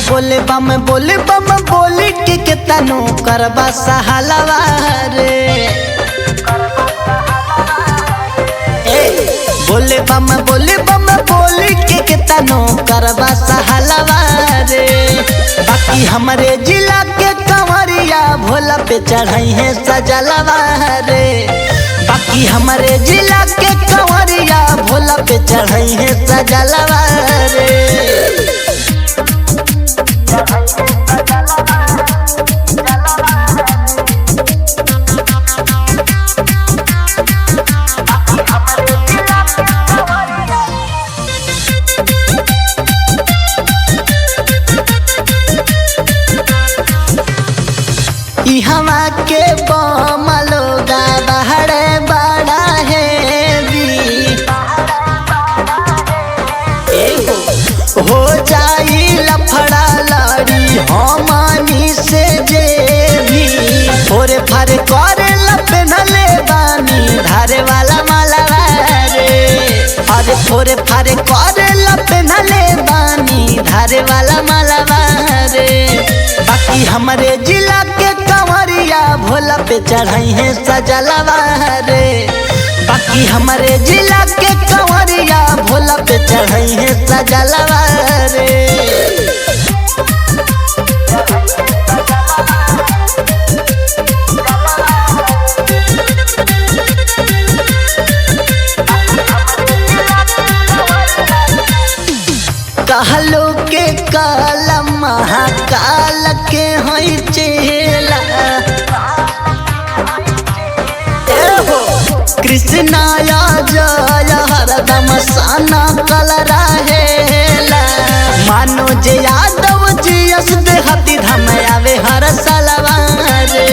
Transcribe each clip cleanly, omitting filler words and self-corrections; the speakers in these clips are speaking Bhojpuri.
बोले बम बोली के तनो करबा सहालवा रे। बोले बम बोली के तनो करबा सहालवा रे। बाकी हमारे जिला के कंवरिया भोला पे चढ़ाई है सजलवा रे। बाकी हमारे जिला के कंवरिया भोला पे चढ़ाई है सजलवा रे। हवा के बमलो बहरे बड़ा है हो जाई लफड़ा लड़ी हमनी से जे भी फोरे फारे करे लपनले बानी धारे वाला मालवा रे। अरे फोरे फारे करे लपनले बानी धारे वाला मालवा रे। बाकी हमारे जिला के कंवरिया भोला पे चढ़ाई है सजलवा रे। बाकी हमारे जिला के कंवरिया भोला पे चढ़ाई है सजलवा रे। कहलो के काल महाकाल के होई चेला कृष्णाया जय हरदम साना कल रहेला। मानो जे यादव जी अस देहती धम आवे हर सलवा रे।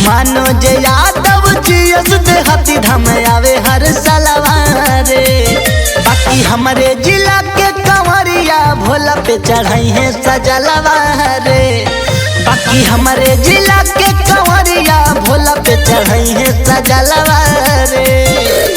मानो जे यादव जी अस देहती धम आवे हर सलवा रे। बाकी हमारे जिला के कंवरिया भोला पे चढ़ाई है सजलवा रे। बाकी हमारे जिला के कंवरिया भोला पे चढ़ाई है सजलवा रे।